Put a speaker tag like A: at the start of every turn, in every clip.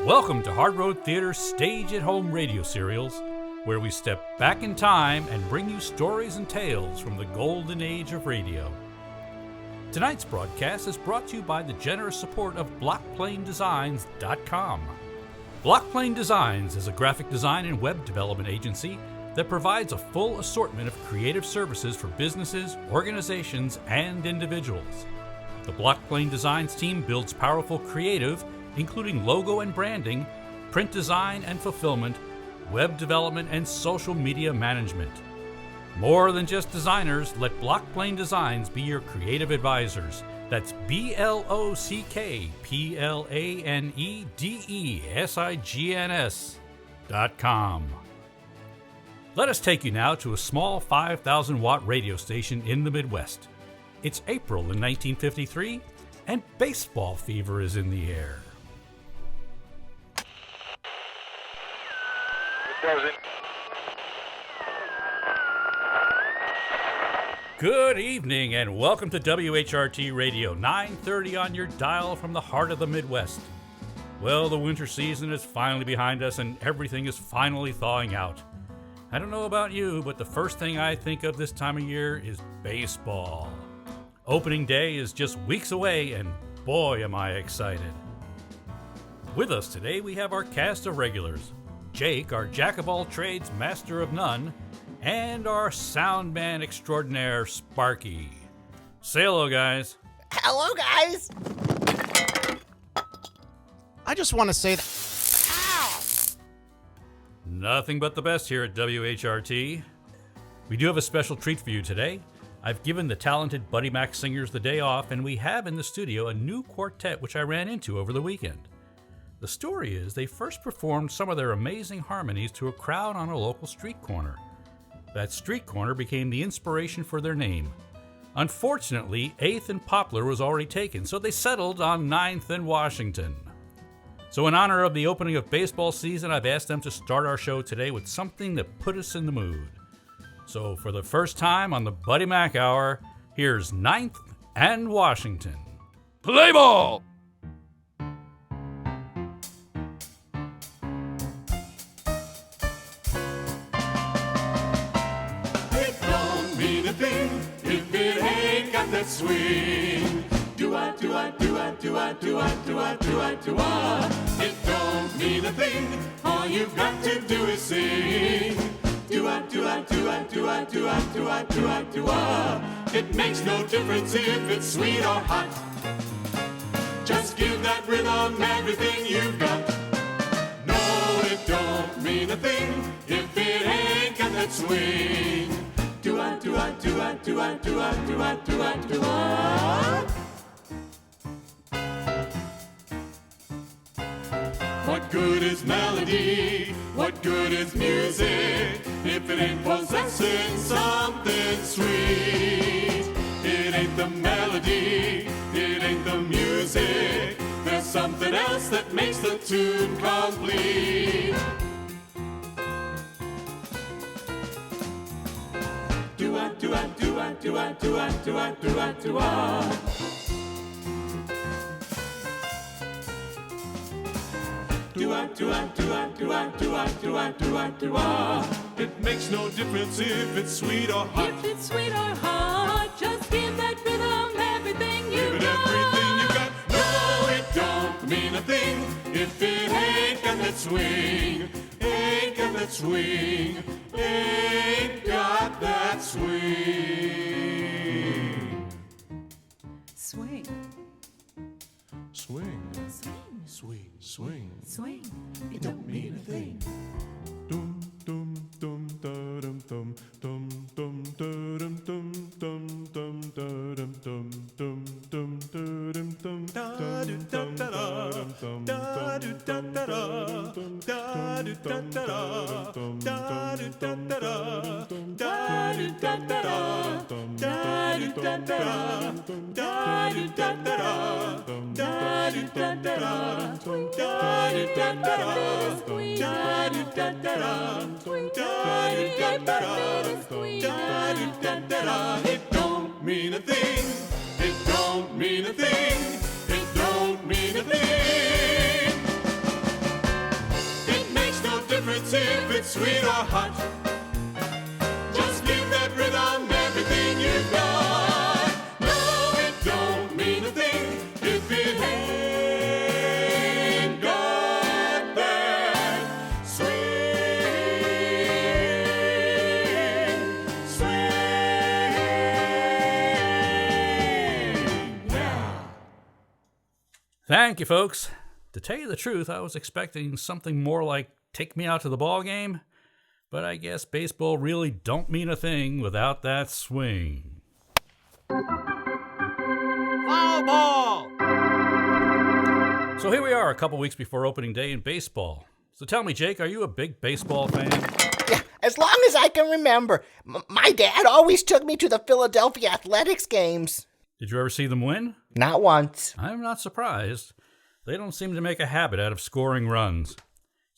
A: Welcome to Hard Road Theater's Stage-at-Home radio serials, where we step back in time and bring you stories and tales from the golden age of radio. Tonight's broadcast is brought to you by the generous support of blockplanedesigns.com. Blockplane Designs is a graphic design and web development agency that provides a full assortment of creative services for businesses, organizations, and individuals. The Blockplane Designs team builds powerful creative, including logo and branding, print design and fulfillment, web development, and social media management. More than just designers, let Blockplane Designs be your creative advisors. That's BLOCKPLANEDESIGNS.com. Let us take you now to a small 5,000-watt radio station in the Midwest. It's April in 1953, and baseball fever is in the air. Good evening and welcome to WHRT Radio, 9:30 on your dial from the heart of the Midwest. Well, the winter season is finally behind us and everything is finally thawing out. I don't know about you, but the first thing I think of this time of year is baseball. Opening day is just weeks away and boy am I excited. With us today we have our cast of regulars. Jake, our jack-of-all-trades, master of none, and our sound man extraordinaire, Sparky. Say hello, guys.
B: Hello, guys. I just want to say that... Ow!
A: Nothing but the best here at WHRT. We do have a special treat for you today. I've given the talented Buddy Mac singers the day off, and we have in the studio a new quartet which I ran into over the weekend. The story is they first performed some of their amazing harmonies to a crowd on a local street corner. That street corner became the inspiration for their name. Unfortunately, 8th and Poplar was already taken, so they settled on 9th and Washington. So in honor of the opening of baseball season, I've asked them to start our show today with something that put us in the mood. So for the first time on the Buddy Mac Hour, here's 9th and Washington. Play ball!
C: That swing. Do-I. It don't mean a thing. All you've got to do is sing. Do-I. It makes no difference if it's sweet or hot. Just give that rhythm everything you've got. No, it don't mean a thing if it ain't got that swing. Do-I. What good is melody? What good is music if it ain't possessing something sweet? It ain't the melody, it ain't the music. There's something else that makes the tune complete. It makes no difference if it's sweet or hot.
D: If it's sweet or hot, just give that rhythm everything you
C: Give it
D: got.
C: everything you got. No, it don't mean a thing if it ain't got that swing. Ain't got that swing. Ain't got that swing.
D: Swing,
C: Swing,
D: swing,
C: swing, swing.
D: swing. It don't mean a thing.
C: Dum dum dum da dum dum dum dum da dum dum dum dum da dum dum dum dum da dum dum da do da da dum da do da da dum da do da da dum da do da da dum da do da da dum da do da da dum da do da da dum da do da da dum da do da da dum da do da da It don't mean a thing. It don't mean a thing. It don't mean a thing. sweet or hot. Just give that rhythm everything you've got. No, it don't mean a thing if it ain't got that swing, swing. Yeah.
A: Thank you, folks. To tell you the truth, I was expecting something more like Take Me Out to the Ball Game, but I guess baseball really don't mean a thing without that swing.
B: Foul ball!
A: So here we are, a couple weeks before opening day in baseball. So tell me, Jake, are you a big baseball fan?
B: Yeah, as long as I can remember, my dad always took me to the Philadelphia Athletics games.
A: Did you ever see them win?
B: Not once.
A: I'm not surprised. They don't seem to make a habit out of scoring runs.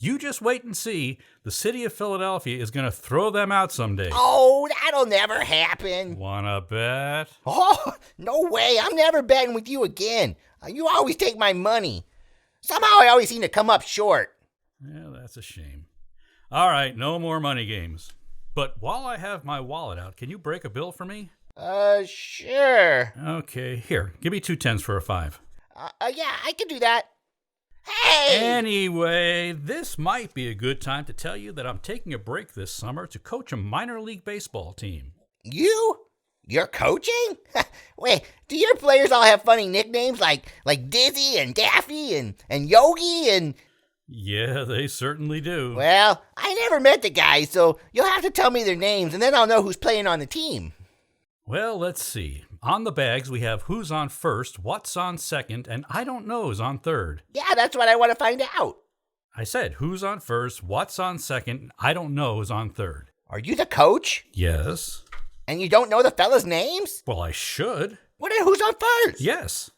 A: You just wait and see. The city of Philadelphia is going to throw them out someday.
B: Oh, that'll never happen.
A: Wanna bet?
B: Oh, no way. I'm never betting with you again. You always take my money. Somehow I always seem to come up short.
A: Yeah, that's a shame. All right, no more money games. But while I have my wallet out, can you break a bill for me?
B: Sure.
A: Okay, here. Give me 2 tens for a 5.
B: Yeah, I can do that. Hey!
A: Anyway, this might be a good time to tell you that I'm taking a break this summer to coach a minor league baseball team.
B: You're coaching? Wait, do your players all have funny nicknames like Dizzy and Daffy and Yogi and...
A: Yeah, they certainly do.
B: Well, I never met the guys, so you'll have to tell me their names and then I'll know who's playing on the team.
A: Well, let's see. On the bags, we have who's on first, what's on second, and I don't know's on third.
B: Yeah, that's what I want to find out.
A: I said who's on first, what's on second, I don't know's on third.
B: Are you the coach?
A: Yes.
B: And you don't know the fellas' names?
A: Well, I should.
B: Well, then who's on first?
A: Yes.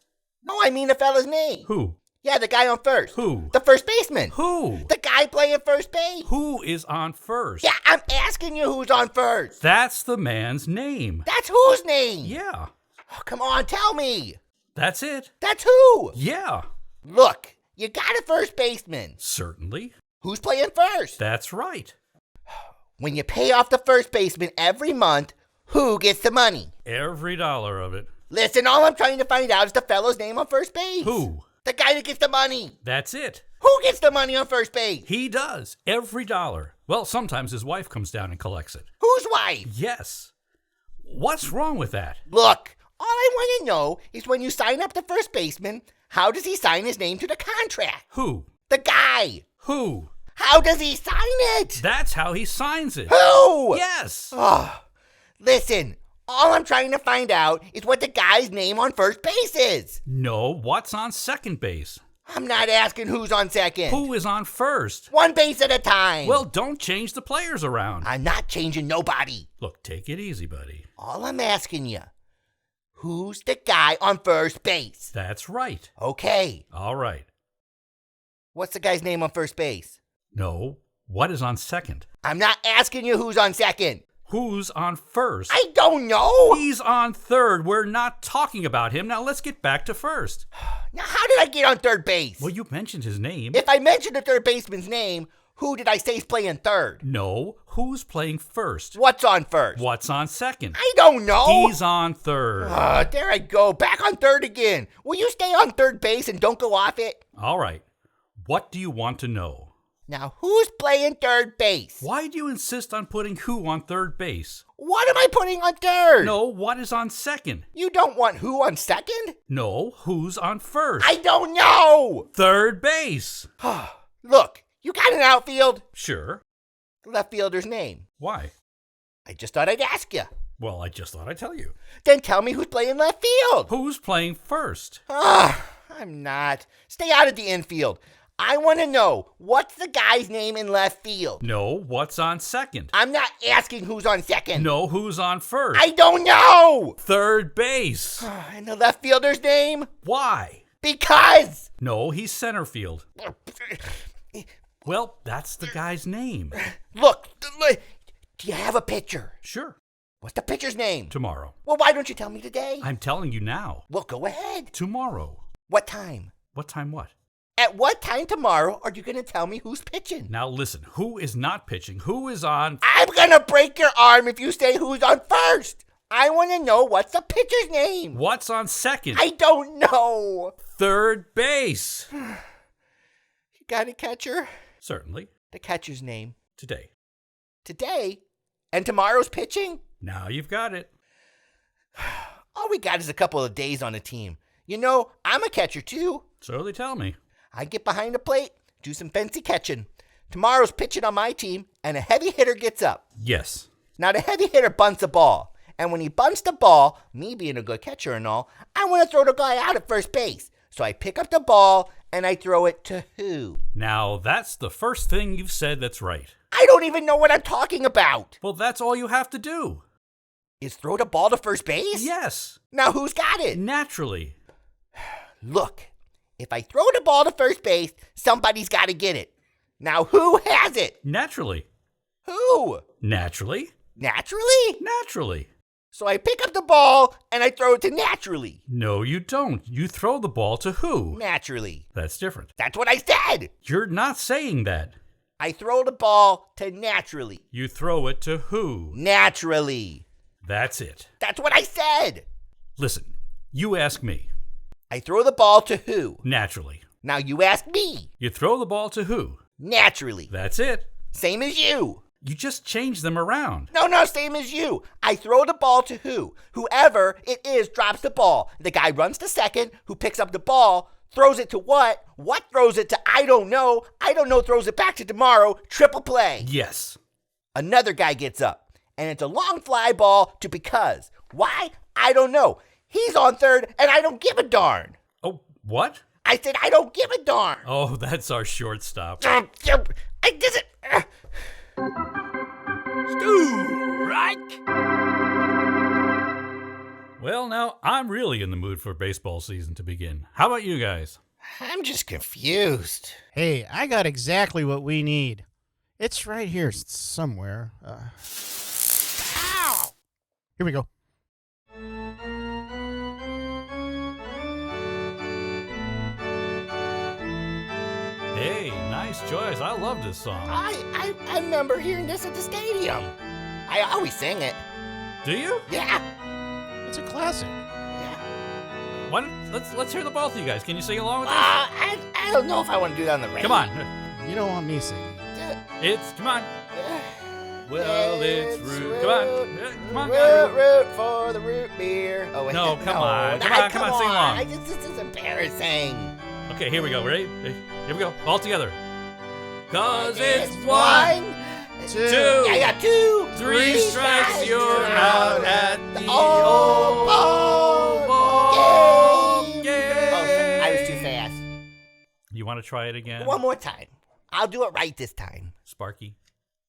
B: No, I mean the fella's name.
A: Who?
B: Yeah, the guy on first.
A: Who?
B: The first baseman.
A: Who?
B: The guy playing first base.
A: Who is on first?
B: Yeah, I'm asking you who's on first.
A: That's the man's name.
B: That's whose name?
A: Yeah.
B: Oh, come on, tell me.
A: That's it.
B: That's who?
A: Yeah.
B: Look, you got a first baseman.
A: Certainly.
B: Who's playing first?
A: That's right.
B: When you pay off the first baseman every month, who gets the money?
A: Every dollar of it.
B: Listen, all I'm trying to find out is the fellow's name on first base.
A: Who?
B: The guy that gets the money.
A: That's it.
B: Who gets the money on first base?
A: He does. Every dollar. Well, sometimes his wife comes down and collects it.
B: Whose wife?
A: Yes. What's wrong with that?
B: Look, all I want to know is when you sign up the first baseman, how does he sign his name to the contract?
A: Who?
B: The guy.
A: Who?
B: How does he sign it?
A: That's how he signs it.
B: Who?
A: Yes.
B: Oh, listen, all I'm trying to find out is what the guy's name on first base is.
A: No, what's on second base?
B: I'm not asking who's on second.
A: Who is on first?
B: One base at a time.
A: Well, don't change the players around.
B: I'm not changing nobody.
A: Look, take it easy, buddy.
B: All I'm asking you, who's the guy on first base?
A: That's right.
B: Okay.
A: All right.
B: What's the guy's name on first base?
A: No, what is on second?
B: I'm not asking you who's on second.
A: Who's on first?
B: I don't know.
A: He's on third. We're not talking about him. Now let's get back to first.
B: Now, how did I get on third base?
A: Well, you mentioned his name.
B: If I mentioned the third baseman's name, who did I say is playing third?
A: No, who's playing first?
B: What's on first?
A: What's on second?
B: I don't know.
A: He's on third.
B: There I go, back on third again. Will you stay on third base and don't go off it?
A: All right. What do you want to know?
B: Now, who's playing third base?
A: Why do you insist on putting who on third base?
B: What am I putting on third?
A: No, what is on second?
B: You don't want who on second?
A: No, who's on first?
B: I don't know.
A: Third base.
B: Look, you got an outfield?
A: Sure.
B: The left fielder's name.
A: Why?
B: I just thought I'd ask you.
A: Well, I just thought I'd tell you.
B: Then tell me who's playing left field.
A: Who's playing first?
B: I'm not. Stay out of the infield. I want to know, what's the guy's name in left field?
A: No, what's on second?
B: I'm not asking who's on second.
A: No, who's on first?
B: I don't know.
A: Third base.
B: And the left fielder's name?
A: Why?
B: Because.
A: No, he's center field. Well, that's the guy's name.
B: Look, do you have a pitcher?
A: Sure.
B: What's the pitcher's name?
A: Tomorrow.
B: Well, why don't you tell me today?
A: I'm telling you now.
B: Well, go ahead.
A: Tomorrow.
B: What time?
A: What time what?
B: At what time tomorrow are you going to tell me who's pitching?
A: Now listen, who is not pitching? Who is on?
B: I'm going to break your arm if you say who's on first. I want to know what's the pitcher's name.
A: What's on second?
B: I don't know.
A: Third base.
B: You got a catcher?
A: Certainly.
B: The catcher's name.
A: Today.
B: Today? And tomorrow's pitching?
A: Now you've got it.
B: All we got is a couple of days on the team. You know, I'm a catcher too.
A: So they tell me.
B: I get behind the plate, do some fancy catching. Tomorrow's pitching on my team, and a heavy hitter gets up.
A: Yes.
B: Now, the heavy hitter bunts a ball. And when he bunts the ball, me being a good catcher and all, I want to throw the guy out at first base. So I pick up the ball, and I throw it to who?
A: Now that's the first thing you've said that's right.
B: I don't even know what I'm talking about.
A: Well, that's all you have to do.
B: Is throw the ball to first base?
A: Yes.
B: Now, who's got it?
A: Naturally.
B: Look, if I throw the ball to first base, somebody's got to get it. Now, who has it?
A: Naturally.
B: Who?
A: Naturally.
B: Naturally?
A: Naturally.
B: So I pick up the ball and I throw it to naturally.
A: No, you don't. You throw the ball to who?
B: Naturally.
A: That's different.
B: That's what I said.
A: You're not saying that.
B: I throw the ball to naturally.
A: You throw it to who?
B: Naturally.
A: That's it.
B: That's what I said.
A: Listen, you ask me.
B: I throw the ball to who?
A: Naturally.
B: Now you ask me.
A: You throw the ball to who?
B: Naturally.
A: That's it.
B: Same as you.
A: You just change them around.
B: No, same as you. I throw the ball to who? Whoever it is drops the ball. The guy runs to second, who picks up the ball, throws it to what? What throws it to? I don't know. I don't know throws it back to tomorrow. Triple play.
A: Yes.
B: Another guy gets up, and it's a long fly ball to because. Why? I don't know. He's on third, and I don't give a darn.
A: Oh, what?
B: I said I don't give a darn.
A: Oh, that's our shortstop.
B: I did it. Stu, right?
A: Well, now, I'm really in the mood for baseball season to begin. How about you guys?
B: I'm just confused.
E: Hey, I got exactly what we need. It's right here somewhere.
B: Ow!
E: Here we go.
A: Hey, nice choice. I love this song.
B: I remember hearing this at the stadium. I always sing it.
A: Do you?
B: Yeah.
E: It's a classic.
B: Yeah.
A: Why don't, let's hear the both of you guys. Can you sing along with us?
B: I don't know if I want to do that on the radio.
A: Come on.
E: You don't want me singing.
A: Come on. Well, it's root. Come on. Come on.
B: Root for the root beer. Oh, wait.
A: No, come on. Come on, sing along.
B: This is embarrassing.
A: Okay, here we go. Ready? Here we go. All together. 'Cause it's
B: one,
A: two.
B: I got two,
A: three strikes, you're out at the
B: old
A: ball game.
B: Oh, I was too fast.
A: You want to try it again?
B: One more time. I'll do it right this time.
A: Sparky,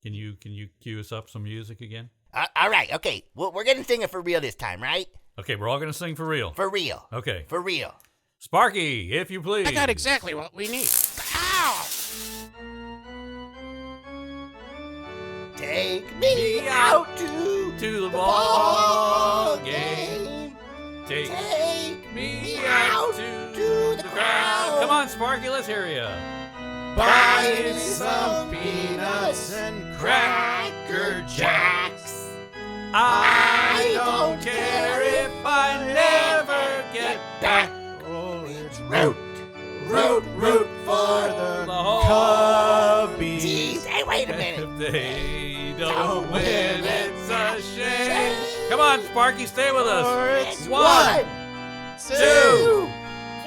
A: can you cue us up some music again?
B: All right, okay. Well, we're going to sing it for real this time, right?
A: Okay, we're all going to sing for real.
B: For real.
A: Okay.
B: For real.
A: Sparky, if you please.
E: I got exactly what we need.
B: Ow! Take me out to
A: the ball game. Take
B: me out
A: to the crowd. Come on, Sparky, let's hear you.
E: Buy some peanuts and
A: Cracker Jacks. I don't care if I never get back.
E: Oh, it's
B: root for
A: The whole
E: Cubbies.
B: Jeez, hey, wait a minute.
A: If they don't win, it's a shame. Come on, Sparky, stay with us.
B: It's
A: One, two,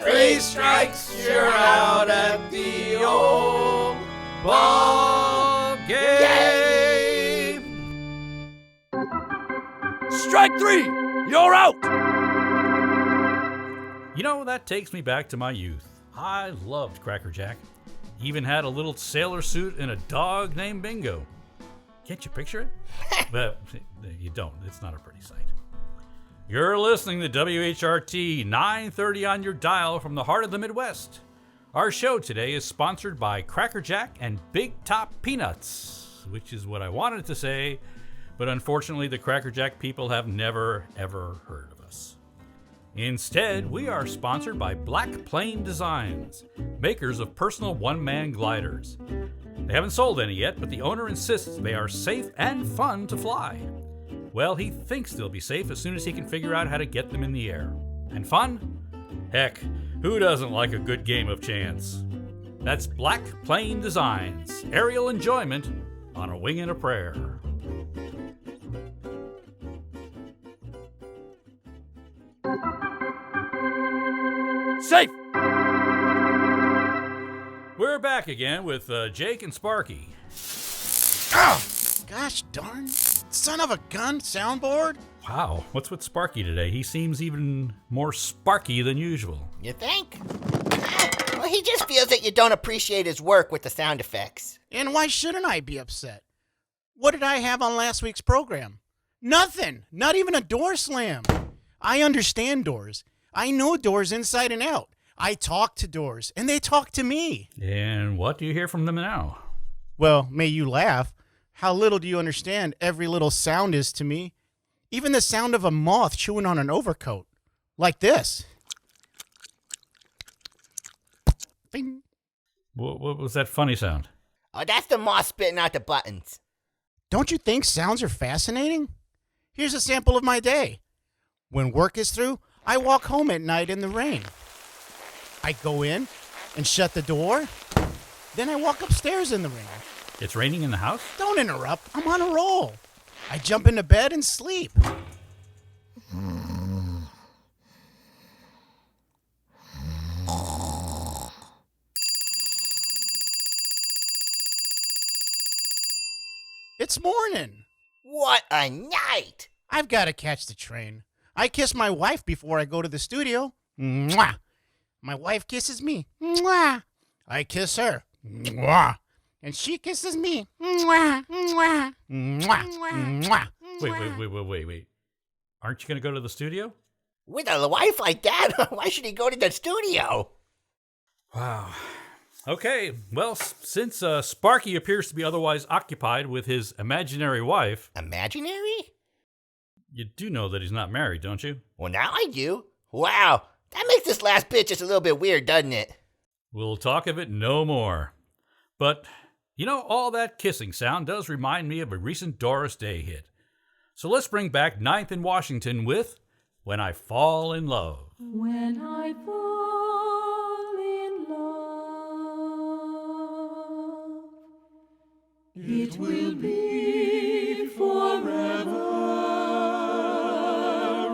B: three
A: strikes, you're out at the old ball game.
F: Strike three! You're out!
A: You know, that takes me back to my youth. I loved Cracker Jack. Even had a little sailor suit and a dog named Bingo. Can't you picture it? But you don't. It's not a pretty sight. You're listening to WHRT 930 on your dial from the heart of the Midwest. Our show today is sponsored by Cracker Jack and Big Top Peanuts, which is what I wanted to say, but unfortunately the Cracker Jack people have never, ever heard of us. Instead, we are sponsored by Blockplanedesigns, makers of personal one-man gliders. They haven't sold any yet, but the owner insists they are safe and fun to fly. Well, he thinks they'll be safe as soon as he can figure out how to get them in the air. And fun? Heck, who doesn't like a good game of chance? That's Blockplanedesigns, aerial enjoyment on a wing and a prayer.
F: Safe!
A: We're back again with Jake and Sparky.
E: Oh, gosh darn. Son of a gun, soundboard.
A: Wow, what's with Sparky today? He seems even more sparky than usual.
B: You think? Well, he just feels that you don't appreciate his work with the sound effects.
E: And why shouldn't I be upset? What did I have on last week's program? Nothing. Not even a door slam. I understand doors. I know doors inside and out. I talk to doors, and they talk to me.
A: And what do you hear from them now?
E: Well, may you laugh. How little do you understand every little sound is to me? Even the sound of a moth chewing on an overcoat. Like this. Bing.
A: What was that funny sound?
B: Oh, that's the moth spitting out the buttons.
E: Don't you think sounds are fascinating? Here's a sample of my day. When work is through, I walk home at night in the rain. I go in and shut the door. Then I walk upstairs in the rain.
A: It's raining in the house?
E: Don't interrupt. I'm on a roll. I jump into bed and sleep. It's morning.
B: What a night!
E: I've got to catch the train. I kiss my wife before I go to the studio. Mwah. My wife kisses me. Mwah. I kiss her. Mwah. And she kisses me. Mwah. Mwah. Mwah. Mwah.
A: Wait. Aren't you going to go to the studio?
B: With a wife like that, why should he go to the studio?
A: Wow. Okay, well, since Sparky appears to be otherwise occupied with his imaginary wife...
B: Imaginary?
A: You do know that he's not married, don't you?
B: Well, now I do. Wow, that makes this last bit just a little bit weird, doesn't it?
A: We'll talk of it no more. But, you know, all that kissing sound does remind me of a recent Doris Day hit. So let's bring back Ninth in Washington with When I Fall in Love.
D: When I fall in love, it will be forever,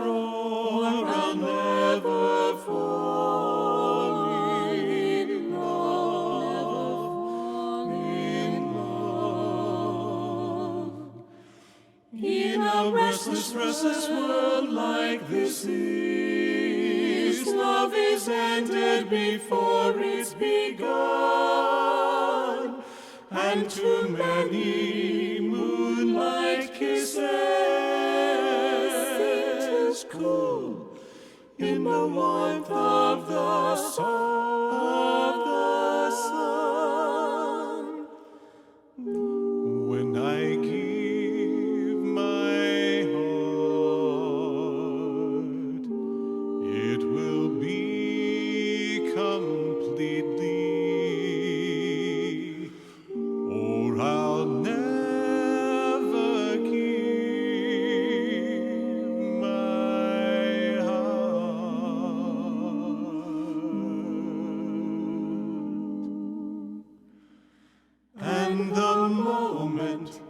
D: or I'll never fall in love. In a restless world like this is, love is ended before it's begun, and too many moonlight kisses is cool in the warmth of the sun.
C: When I give my heart, it will be completely, or I'll never give my heart. And the moment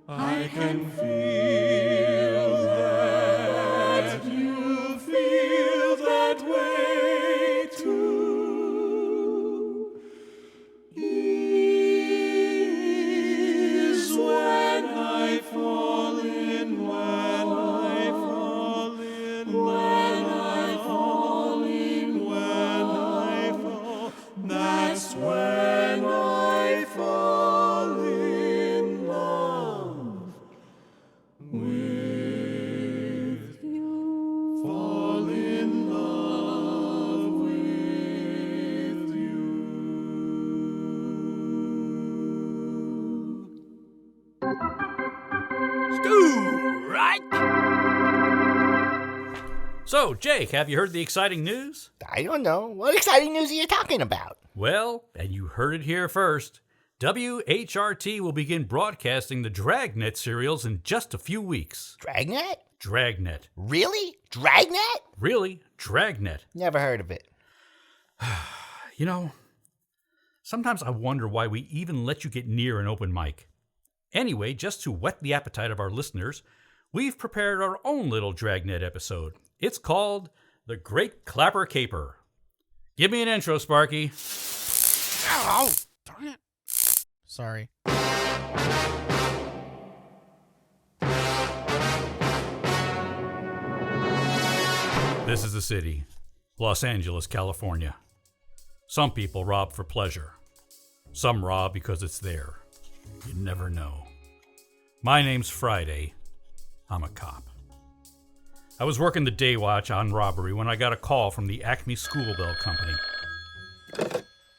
C: I can feel that you feel that way too is when I fall in, when I fall in, when I fall in, when I fall. That's when I fall in love
A: So, Jake, have you heard the exciting news?
B: I don't know. What exciting news are you talking about?
A: Well, and you heard it here first. WHRT will begin broadcasting the Dragnet serials in just a few weeks.
B: Dragnet?
A: Dragnet.
B: Really? Dragnet?
A: Really? Dragnet.
B: Never heard of it.
A: You know, sometimes I wonder why we even let you get near an open mic. Anyway, just to whet the appetite of our listeners, we've prepared our own little Dragnet episode. It's called The Great Clapper Caper. Give me an intro, Sparky.
E: Oh, darn it. Sorry.
A: This is the city, Los Angeles, California. Some people rob for pleasure. Some rob because it's there. You never know. My name's Friday. I'm a cop. I was working the day watch on robbery when I got a call from the Acme School Bell Company.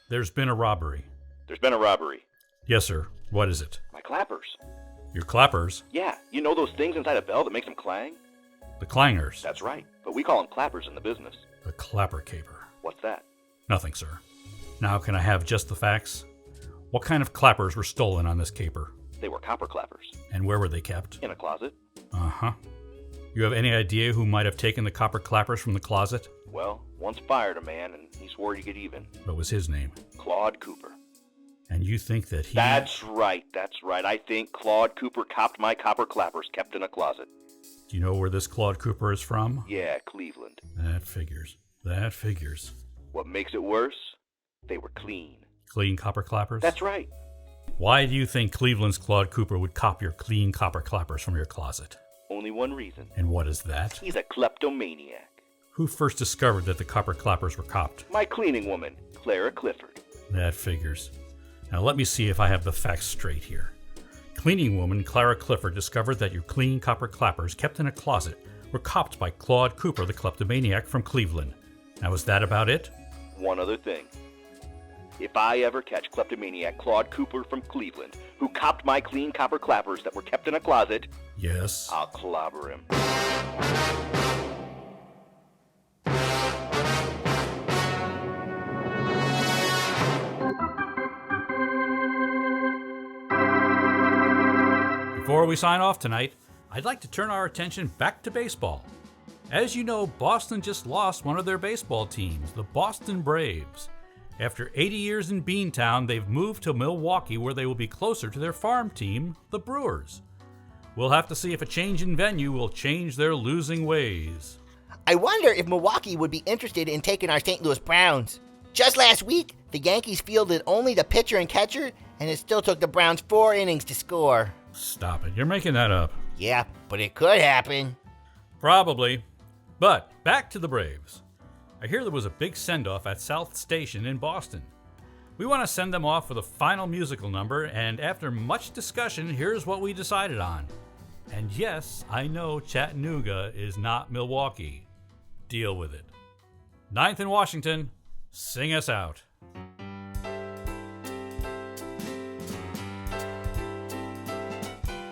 A: There's been a robbery.
G: There's been a robbery.
A: Yes, sir. What is it?
G: My clappers.
A: Your clappers?
G: Yeah, you know those things inside a bell that makes them clang?
A: The clangers.
G: That's right, but we call them clappers in the business.
A: The clapper caper.
G: What's that?
A: Nothing, sir. Now can I have just the facts? What kind of clappers were stolen on this caper?
G: They were copper clappers.
A: And where were they kept?
G: In a closet.
A: Uh-huh. You have any idea who might have taken the copper clappers from the closet?
G: Well, once fired a man, and he swore to get even.
A: What was his name?
G: Claude Cooper.
A: And you think that he...
G: That's right. I think Claude Cooper copped my copper clappers kept in a closet.
A: Do you know where this Claude Cooper is from?
G: Yeah, Cleveland.
A: That figures.
G: What makes it worse? They were clean.
A: Clean copper clappers?
G: That's right.
A: Why do you think Cleveland's Claude Cooper would cop your clean copper clappers from your closet?
G: Only one reason.
A: And what is that?
G: He's a kleptomaniac.
A: Who first discovered that the copper clappers were copped?
G: My cleaning woman, Clara Clifford.
A: That figures. Now let me see if I have the facts straight here. Cleaning woman Clara Clifford discovered that your clean copper clappers kept in a closet were copped by Claude Cooper, the kleptomaniac from Cleveland. Now is that about it?
G: One other thing. If I ever catch kleptomaniac Claude Cooper from Cleveland, who copped my clean copper clappers that were kept in a closet,
A: yes,
G: I'll clobber him.
A: Before we sign off tonight, I'd like to turn our attention back to baseball. As you know, Boston just lost one of their baseball teams, the Boston Braves. After 80 years in Beantown, they've moved to Milwaukee where they will be closer to their farm team, the Brewers. We'll have to see if a change in venue will change their losing ways.
B: I wonder if Milwaukee would be interested in taking our St. Louis Browns. Just last week, the Yankees fielded only the pitcher and catcher, and it still took the Browns 4 innings to score.
A: Stop it. You're making that up.
B: Yeah, but it could happen.
A: Probably. But back to the Braves. I hear there was a big send-off at South Station in Boston. We want to send them off with a final musical number, and after much discussion, here's what we decided on. And yes, I know Chattanooga is not Milwaukee. Deal with it. 9th and Washington, sing us out.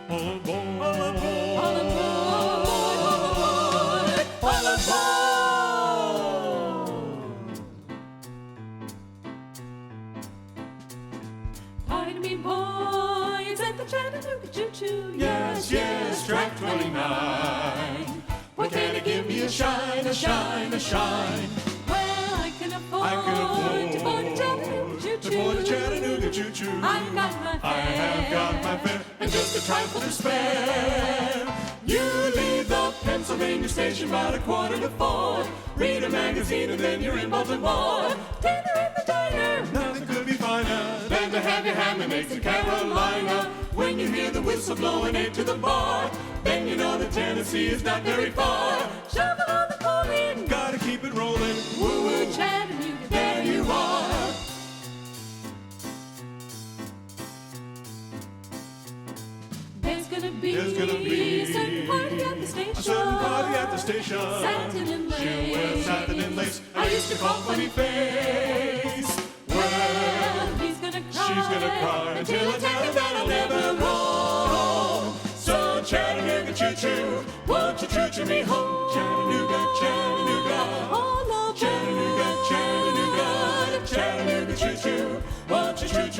C: All aboard.
D: All aboard! All aboard! Pardon me, boy, it's at the Chattanooga choo-choo.
C: Yes, yes, track 29. What can it give me a shine, a shine, a shine?
D: Well, I can afford to board a Chattanooga choo-choo.
C: To board a Chattanooga choo-choo.
D: I've got my fare.
C: I have got my fare, and just a trifle to spare. You leave the Pennsylvania station about 3:45. Read a magazine and then you're in Baltimore.
D: Dinner in the diner.
C: Nothing could be finer than to have your ham and eggs in Carolina. When you hear the whistle blowing into the bar, then you know that Tennessee is not very far.
D: Shovel on the coal-in.
C: Gotta keep it rolling.
D: Woo-woo, Chattanooga,
C: There you are.
D: There's gonna be
C: There's gonna be
D: a certain party at the station.
C: A certain party at the station.
D: Satin and lace.
C: She'll wear satin and lace. I used to call funny face. Well,
D: He's gonna cry.
C: she's gonna cry until I tell her that I'll never roam. So Chattanooga choo-choo, won't you choo-choo me home? Chattanooga, Chattanooga.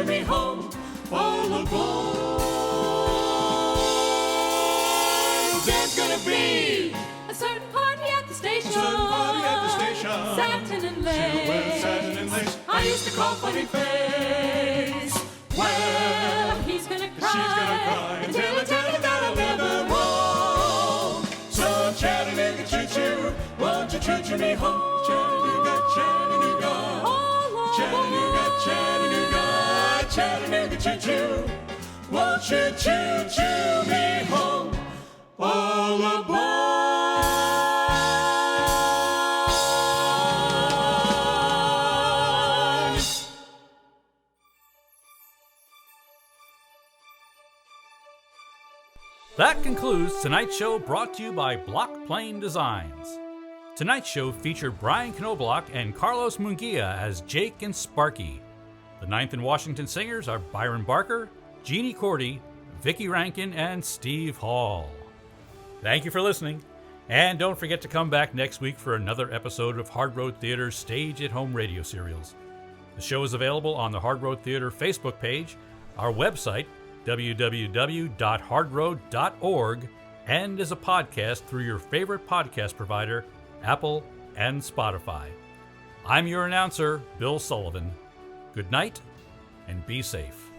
D: choo-choo me home, all aboard. There's gonna be
H: a certain party at the station. Satin and lace.
D: Satin and lace.
H: I used to call funny face. Well, he's gonna cry.
D: She's gonna cry and tell that I'll never roll. So Chattanooga choo-choo, won't you choo-choo me home? Chattanooga, Chattanooga. Chattanooga, Chattanooga, Chattanooga choo-choo, won't you choo-choo me home? All aboard.
A: That concludes tonight's show, brought to you by Blockplanedesigns. Tonight's show featured Brian Knobloch and Carlos Munguia as Jake and Sparky. The 9th and Washington singers are Byron Barker, Jeannie Cordy, Vicky Rankin, and Steve Hall. Thank you for listening, and don't forget to come back next week for another episode of Hard Road Theater's Stage-at-Home radio serials. The show is available on the Hard Road Theater Facebook page, our website, www.hardroad.org, and as a podcast through your favorite podcast provider, Apple and Spotify. I'm your announcer, Bill Sullivan. Good night, and be safe.